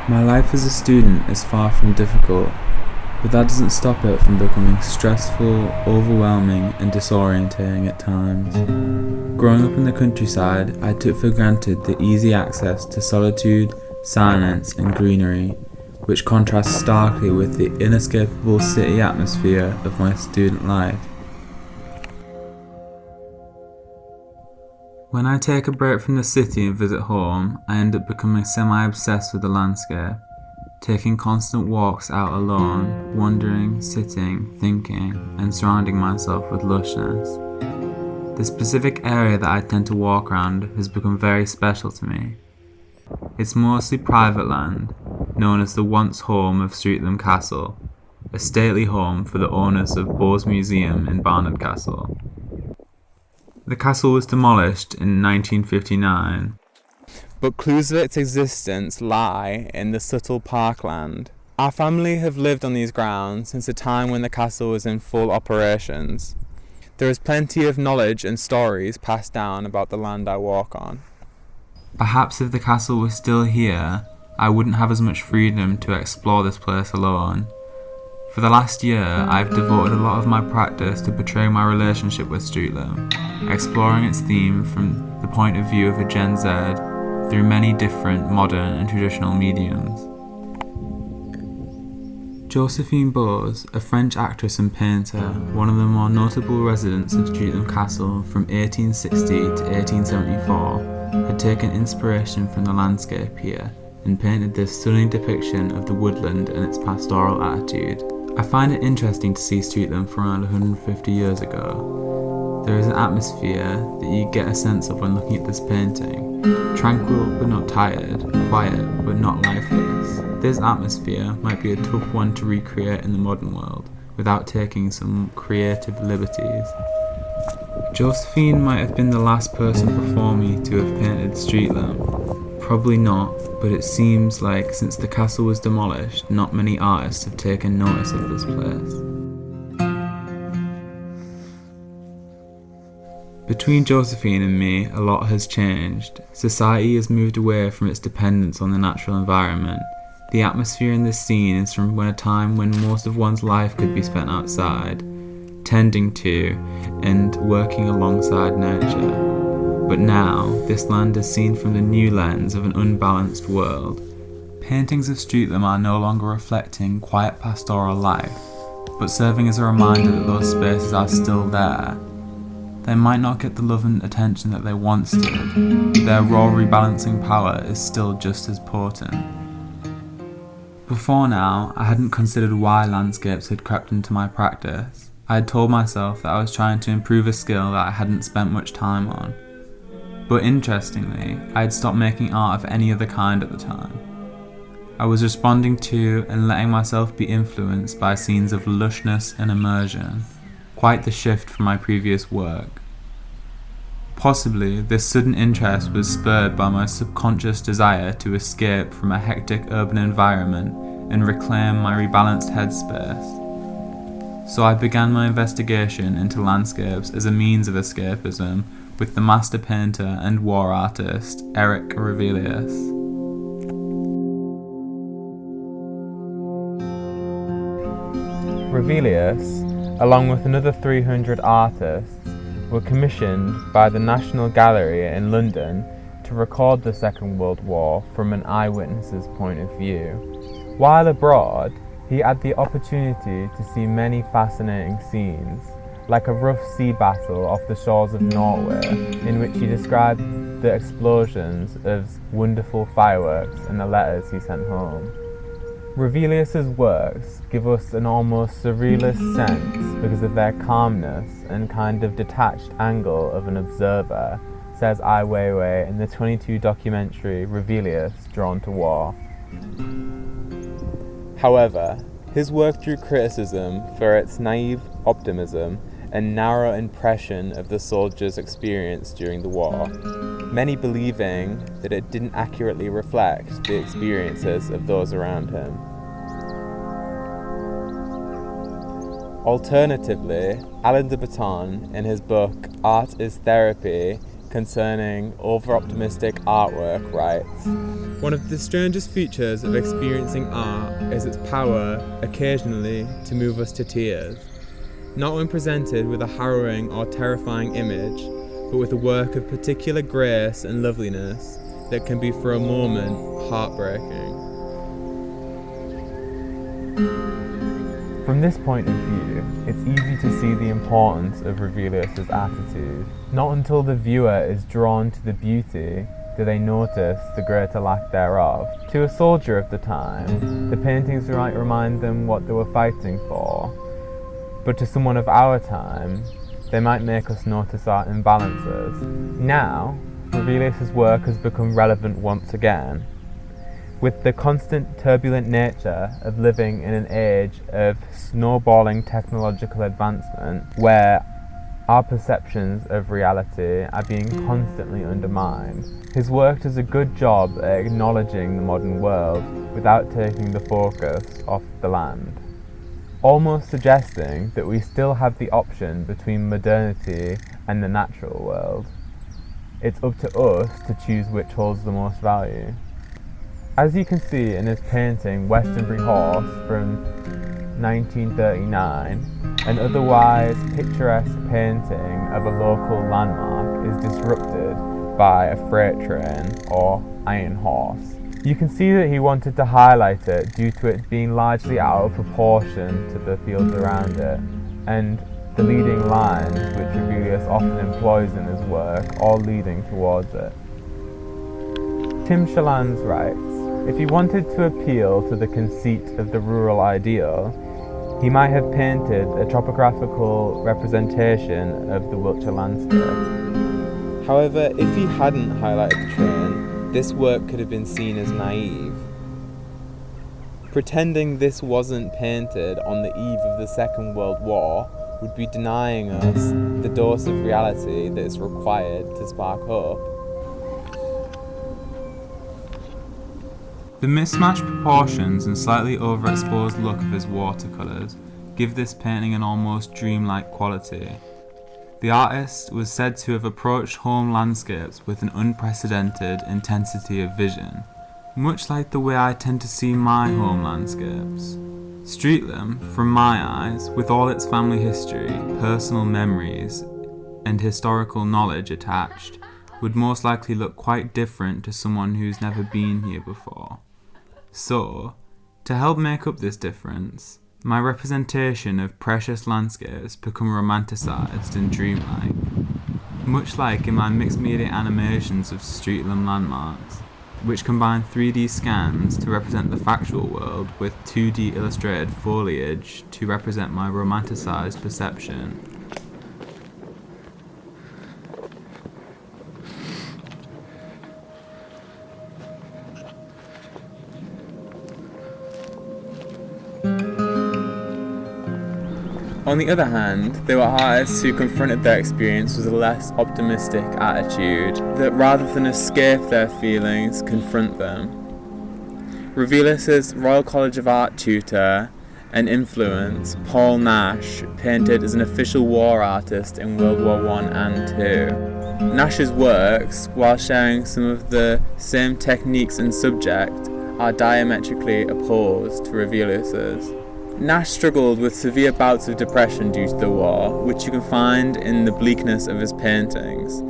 My life as a student is far from difficult, but that doesn't stop it from becoming stressful, overwhelming and disorientating at times. Growing up in the countryside, I took for granted the easy access to solitude, silence and greenery, which contrasts starkly with the inescapable city atmosphere of my student life. When I take a break from the city and visit home, I end up becoming semi-obsessed with the landscape, taking constant walks out alone, wandering, sitting, thinking, and surrounding myself with lushness. The specific area that I tend to walk around has become very special to me. It's mostly private land, known as the once home of Streatham Castle, a stately home for the owners of Bowes Museum in Barnard Castle. The castle was demolished in 1959, but clues of its existence lie in the subtle parkland. Our family have lived on these grounds since the time when the castle was in full operations. There is plenty of knowledge and stories passed down about the land I walk on. Perhaps if the castle was still here, I wouldn't have as much freedom to explore this place alone. For the last year, I've devoted a lot of my practice to portraying my relationship with Streatham, exploring its theme from the point of view of a Gen Z through many different modern and traditional mediums. Josephine Bowes, a French actress and painter, one of the more notable residents of Streatham Castle from 1860 to 1874, had taken inspiration from the landscape here and painted this stunning depiction of the woodland and its pastoral attitude. I find it interesting to see Streatham from around 150 years ago. There is an atmosphere that you get a sense of when looking at this painting. Tranquil but not tired, quiet but not lifeless. This atmosphere might be a tough one to recreate in the modern world without taking some creative liberties. Josephine might have been the last person before me to have painted Streatham. Probably not, but it seems like since the castle was demolished, not many artists have taken notice of this place. Between Josephine and me, a lot has changed. Society has moved away from its dependence on the natural environment. The atmosphere in this scene is from a time when most of one's life could be spent outside, tending to and working alongside nature. But now, this land is seen from the new lens of an unbalanced world. Paintings of Streatham are no longer reflecting quiet pastoral life, but serving as a reminder that those spaces are still there. They might not get the love and attention that they once did, but their raw rebalancing power is still just as potent. Before now, I hadn't considered why landscapes had crept into my practice. I had told myself that I was trying to improve a skill that I hadn't spent much time on. But interestingly, I had stopped making art of any other kind at the time. I was responding to and letting myself be influenced by scenes of lushness and immersion, quite the shift from my previous work. Possibly, this sudden interest was spurred by my subconscious desire to escape from a hectic urban environment and reclaim my rebalanced headspace. So I began my investigation into landscapes as a means of escapism with the master painter and war artist Eric Revelius. Revelius, along with another 300 artists, were commissioned by the National Gallery in London to record the Second World War from an eyewitness's point of view. While abroad, he had the opportunity to see many fascinating scenes, like a rough sea battle off the shores of Norway, in which he described the explosions as wonderful fireworks in the letters he sent home. Revelius's works give us an almost surrealist sense because of their calmness and kind of detached angle of an observer, says Ai Weiwei in the 22 documentary Revelius Drawn to War. However, his work drew criticism for its naive optimism and narrow impression of the soldiers' experience during the war, many believing that it didn't accurately reflect the experiences of those around him. Alternatively, Alain de Botton, in his book Art is Therapy, concerning over-optimistic artwork writes, "One of the strangest features of experiencing art is its power, occasionally, to move us to tears. Not when presented with a harrowing or terrifying image, but with a work of particular grace and loveliness that can be for a moment heartbreaking." From this point of view, it's easy to see the importance of Revelius's attitude. Not until the viewer is drawn to the beauty do they notice the greater lack thereof. To a soldier of the time, the paintings might remind them what they were fighting for, but to someone of our time, they might make us notice our imbalances. Now, Revelius's work has become relevant once again. With the constant turbulent nature of living in an age of snowballing technological advancement, where our perceptions of reality are being constantly undermined, his work does a good job at acknowledging the modern world without taking the focus off the land, almost suggesting that we still have the option between modernity and the natural world. It's up to us to choose which holds the most value. As you can see in his painting Westonbury Horse from 1939, an otherwise picturesque painting of a local landmark is disrupted by a freight train or iron horse. You can see that he wanted to highlight it due to it being largely out of proportion to the fields around it, and the leading lines which Revelius often employs in his work all leading towards it. Tim Chalans writes, "If he wanted to appeal to the conceit of the rural ideal, he might have painted a topographical representation of the Wiltshire landscape." However, if he hadn't highlighted the train, this work could have been seen as naive. Pretending this wasn't painted on the eve of the Second World War would be denying us the dose of reality that is required to spark hope. The mismatched proportions and slightly overexposed look of his watercolours give this painting an almost dreamlike quality. The artist was said to have approached home landscapes with an unprecedented intensity of vision, much like the way I tend to see my home landscapes. Streatham, from my eyes, with all its family history, personal memories, and historical knowledge attached, would most likely look quite different to someone who's never been here before. So, to help make up this difference, my representation of precious landscapes become romanticised and dreamlike, much like in my mixed media animations of Streatham landmarks, which combine 3D scans to represent the factual world with 2D illustrated foliage to represent my romanticised perception. On the other hand, there were artists who confronted their experience with a less optimistic attitude, that rather than escape their feelings, confront them. Revelius's Royal College of Art tutor and influence, Paul Nash, painted as an official war artist in World War I and II. Nash's works, while sharing some of the same techniques and subject, are diametrically opposed to Revelius's. Nash struggled with severe bouts of depression due to the war, which you can find in the bleakness of his paintings.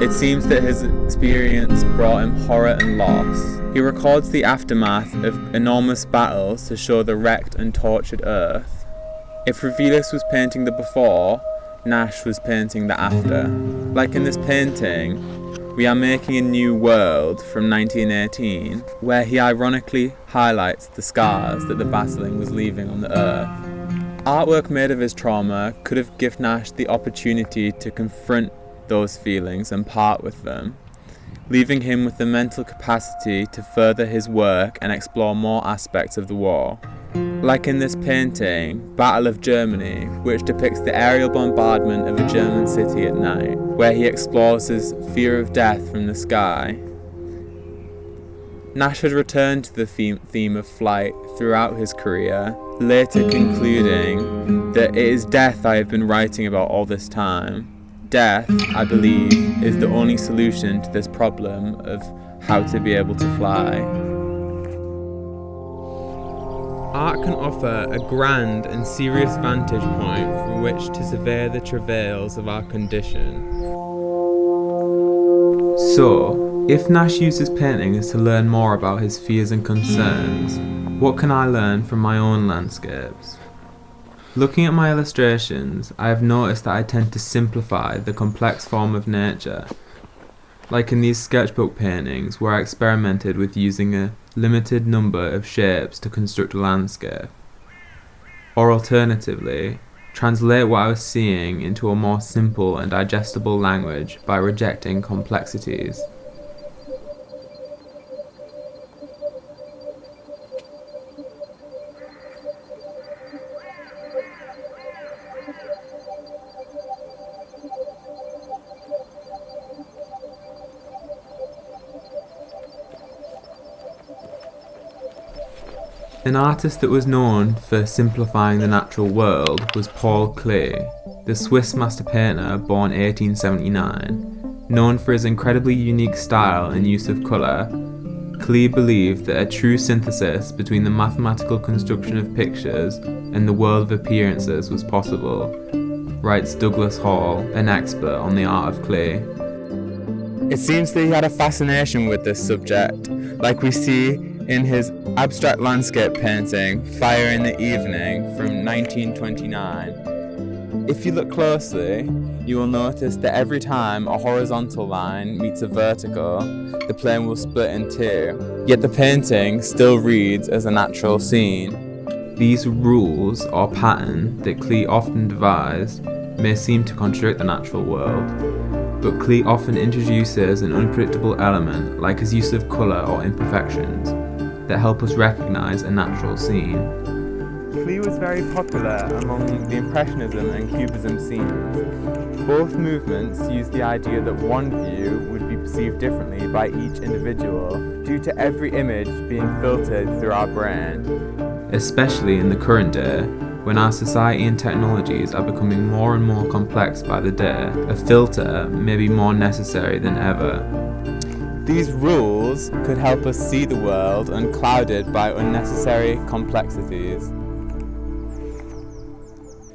It seems that his experience brought him horror and loss. He records the aftermath of enormous battles to show the wrecked and tortured earth. If Revelius was painting the before, Nash was painting the after. Like in this painting, we are making a new world from 1918, where he ironically highlights the scars that the battling was leaving on the earth. Artwork made of his trauma could have given Nash the opportunity to confront those feelings and part with them, leaving him with the mental capacity to further his work and explore more aspects of the war. Like in this painting, Battle of Germany, which depicts the aerial bombardment of a German city at night, where he explores his fear of death from the sky. Nash had returned to the theme of flight throughout his career, later concluding that it is death I have been writing about all this time. Death, I believe, is the only solution to this problem of how to be able to fly. Art can offer a grand and serious vantage point from which to survey the travails of our condition. So, if Nash uses paintings to learn more about his fears and concerns, what can I learn from my own landscapes? Looking at my illustrations, I have noticed that I tend to simplify the complex form of nature, like in these sketchbook paintings where I experimented with using a limited number of shapes to construct a landscape. Or alternatively, translate what I was seeing into a more simple and digestible language by rejecting complexities. An artist that was known for simplifying the natural world was Paul Klee, the Swiss master painter born 1879. Known for his incredibly unique style and use of colour, Klee believed that a true synthesis between the mathematical construction of pictures and the world of appearances was possible, writes Douglas Hall, an expert on the art of clay. It seems that he had a fascination with this subject, like we see in his abstract landscape painting, Fire in the Evening, from 1929. If you look closely, you will notice that every time a horizontal line meets a vertical, the plane will split in two, yet the painting still reads as a natural scene. These rules or pattern that Klee often devised may seem to contradict the natural world, but Klee often introduces an unpredictable element like his use of colour or imperfections that help us recognise a natural scene. Klee was very popular among the Impressionism and Cubism scenes. Both movements used the idea that one view would be perceived differently by each individual due to every image being filtered through our brain. Especially in the current day, when our society and technologies are becoming more and more complex by the day, a filter may be more necessary than ever. These rules could help us see the world unclouded by unnecessary complexities.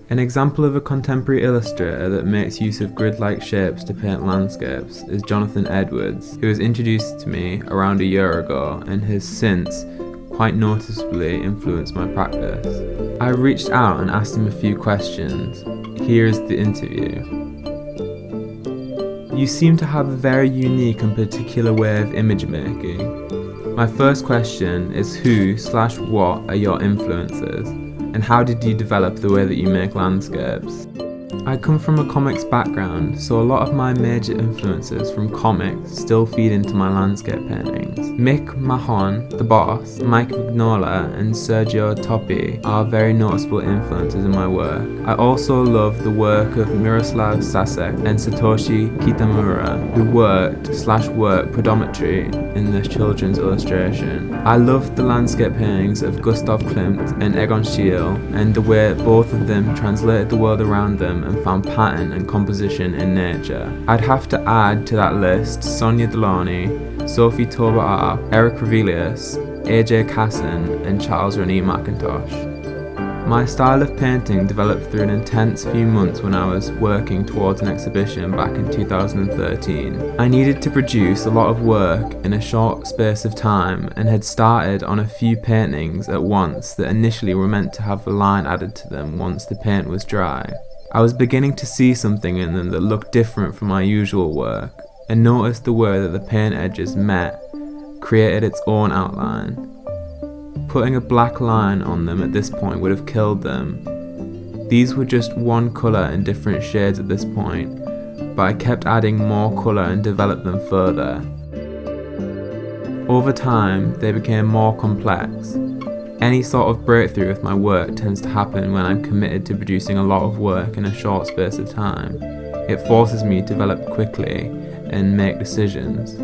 An example of a contemporary illustrator that makes use of grid-like shapes to paint landscapes is Jonathan Edwards, who was introduced to me around a year ago and has since quite noticeably influenced my practice. I reached out and asked him a few questions. Here is the interview. You seem to have a very unique and particular way of image making. My first question is who/what are your influences, and how did you develop the way that you make landscapes? I come from a comics background, so a lot of my major influences from comics still feed into my landscape paintings. Mick Mahon, the boss, Mike Mignola and Sergio Toppi are very noticeable influences in my work. I also love the work of Miroslav Sasek and Satoshi Kitamura, who work predominantly in the children's illustration. I love the landscape paintings of Gustav Klimt and Egon Schiele and the way both of them translated the world around them and found pattern and composition in nature. I'd have to add to that list Sonia Delany, Sophie Toba, Eric Revelius, AJ Casson and Charles Rennie McIntosh. My style of painting developed through an intense few months when I was working towards an exhibition back in 2013. I needed to produce a lot of work in a short space of time and had started on a few paintings at once that initially were meant to have a line added to them once the paint was dry. I was beginning to see something in them that looked different from my usual work, and noticed the way that the paint edges met, created its own outline. Putting a black line on them at this point would have killed them. These were just one colour in different shades at this point, but I kept adding more colour and developed them further. Over time, they became more complex. Any sort of breakthrough with my work tends to happen when I'm committed to producing a lot of work in a short space of time. It forces me to develop quickly and make decisions.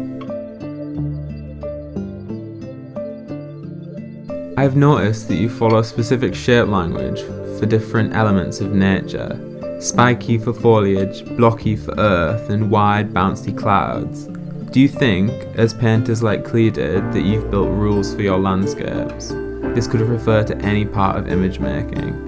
I've noticed that you follow a specific shape language for different elements of nature. spiky for foliage, blocky for earth, and wide, bouncy clouds. Do you think, as painters like Klee did, that you've built rules for your landscapes? This could refer to any part of image making.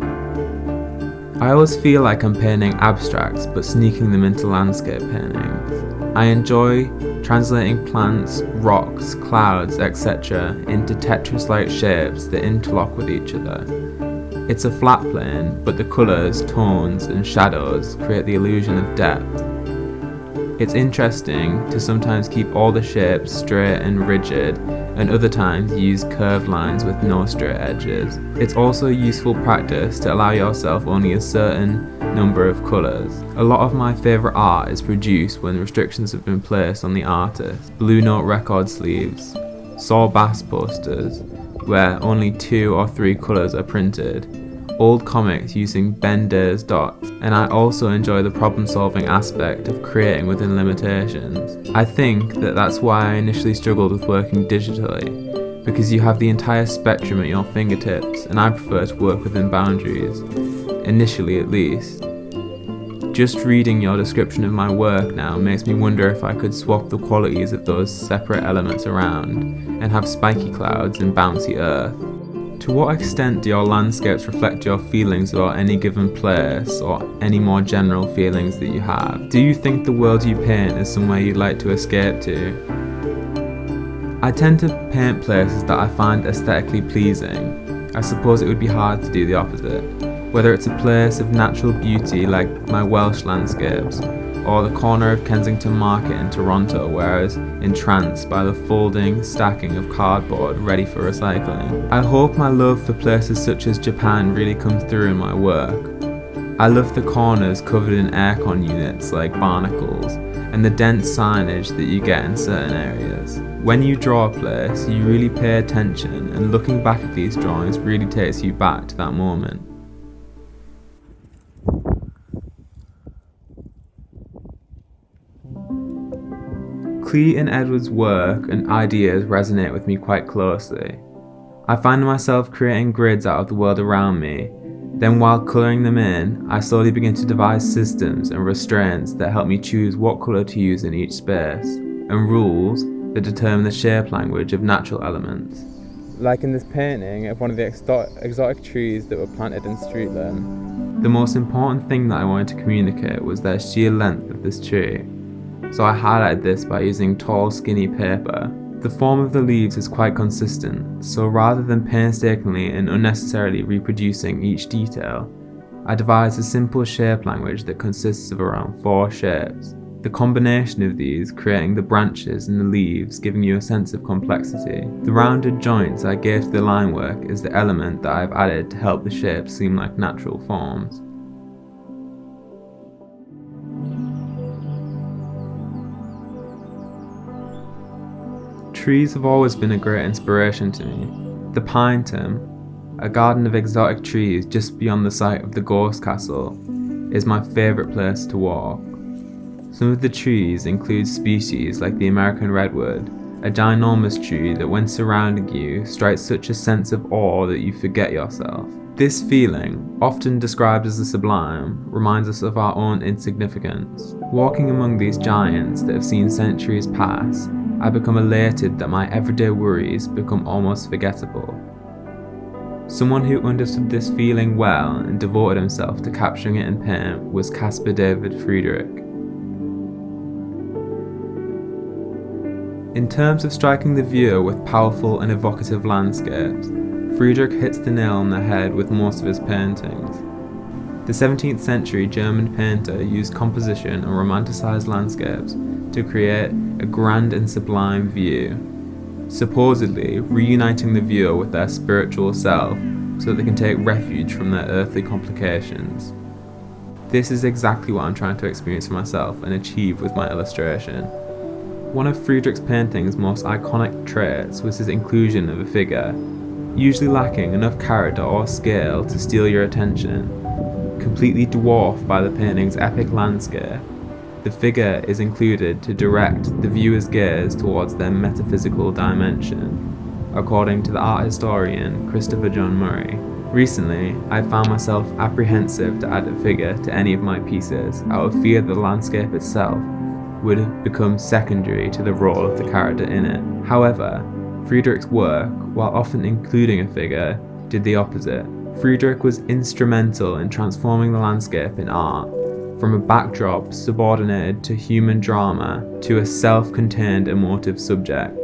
I always feel like I'm painting abstracts but sneaking them into landscape paintings. I enjoy translating plants, rocks, clouds, etc. into Tetris-like shapes that interlock with each other. It's a flat plane, but the colours, tones and shadows create the illusion of depth. It's interesting to sometimes keep all the shapes straight and rigid, and other times use curved lines with no straight edges. It's also a useful practice to allow yourself only a certain number of colours. A lot of my favourite art is produced when restrictions have been placed on the artist. Blue Note record sleeves, Saw Bass posters, where only 2 or 3 colours are printed, old comics using Ben Day's dots, and I also enjoy the problem-solving aspect of creating within limitations. I think that that's why I initially struggled with working digitally, because you have the entire spectrum at your fingertips, and I prefer to work within boundaries, initially at least. Just reading your description of my work now makes me wonder if I could swap the qualities of those separate elements around and have spiky clouds and bouncy earth. To what extent do your landscapes reflect your feelings about any given place or any more general feelings that you have? Do you think the world you paint is somewhere you'd like to escape to? I tend to paint places that I find aesthetically pleasing. I suppose it would be hard to do the opposite. Whether it's a place of natural beauty like my Welsh landscapes, or the corner of Kensington Market in Toronto where I was entranced by the folding, stacking of cardboard ready for recycling. I hope my love for places such as Japan really comes through in my work. I love the corners covered in aircon units like barnacles, and the dense signage that you get in certain areas. When you draw a place, you really pay attention, and looking back at these drawings really takes you back to that moment. Klee and Edward's work and ideas resonate with me quite closely. I find myself creating grids out of the world around me, then while colouring them in, I slowly begin to devise systems and restraints that help me choose what colour to use in each space, and rules that determine the shape language of natural elements. Like in this painting of one of the exotic trees that were planted in Streetland. The most important thing that I wanted to communicate was the sheer length of this tree. So I highlighted this by using tall, skinny paper. The form of the leaves is quite consistent, so rather than painstakingly and unnecessarily reproducing each detail, I devised a simple shape language that consists of around 4 shapes. The combination of these creating the branches and the leaves, giving you a sense of complexity. The rounded joints I gave to the line work is the element that I've added to help the shapes seem like natural forms. Trees have always been a great inspiration to me. The Pine Tim, a garden of exotic trees just beyond the site of the Ghost Castle, is my favourite place to walk. Some of the trees include species like the American redwood, a ginormous tree that when surrounding you strikes such a sense of awe that you forget yourself. This feeling, often described as the sublime, reminds us of our own insignificance. Walking among these giants that have seen centuries pass, I become elated that my everyday worries become almost forgettable. Someone who understood this feeling well and devoted himself to capturing it in paint was Caspar David Friedrich. In terms of striking the viewer with powerful and evocative landscapes, Friedrich hits the nail on the head with most of his paintings. The 17th century German painter used composition and romanticized landscapes to create a grand and sublime view, supposedly reuniting the viewer with their spiritual self so that they can take refuge from their earthly complications. This is exactly what I'm trying to experience for myself and achieve with my illustration. One of Friedrich's painting's most iconic traits was his inclusion of a figure, usually lacking enough character or scale to steal your attention. Completely dwarfed by the painting's epic landscape, the figure is included to direct the viewer's gaze towards their metaphysical dimension, according to the art historian Christopher John Murray. Recently, I found myself apprehensive to add a figure to any of my pieces out of fear that the landscape itself would have become secondary to the role of the character in it. However, Friedrich's work, while often including a figure, did the opposite. Friedrich was instrumental in transforming the landscape in art from a backdrop subordinated to human drama to a self-contained emotive subject.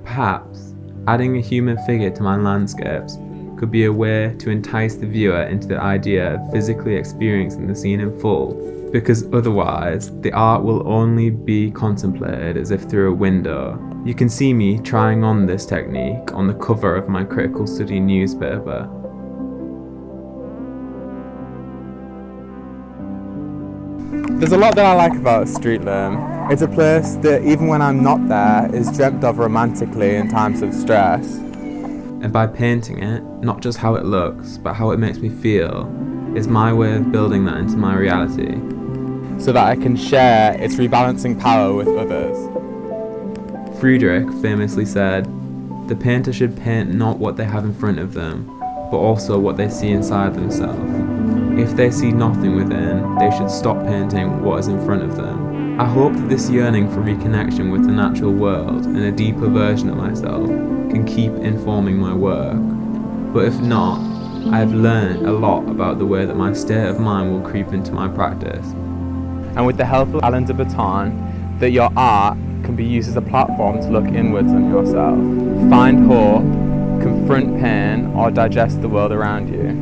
Perhaps adding a human figure to my landscapes could be a way to entice the viewer into the idea of physically experiencing the scene in full, because otherwise the art will only be contemplated as if through a window. You can see me trying on this technique on the cover of my critical study newspaper. There's a lot that I like about Streetlam. It's a place that even when I'm not there is dreamt of romantically in times of stress. And by painting it, not just how it looks, but how it makes me feel, is my way of building that into my reality. So that I can share its rebalancing power with others. Friedrich famously said, "The painter should paint not what they have in front of them, but also what they see inside themselves. If they see nothing within, they should stop painting what is in front of them." I hope that this yearning for reconnection with the natural world and a deeper version of myself can keep informing my work. But if not, I have learned a lot about the way that my state of mind will creep into my practice. And with the help of Alain de Botton, that your art can be used as a platform to look inwards on yourself, find hope, confront pain, or digest the world around you.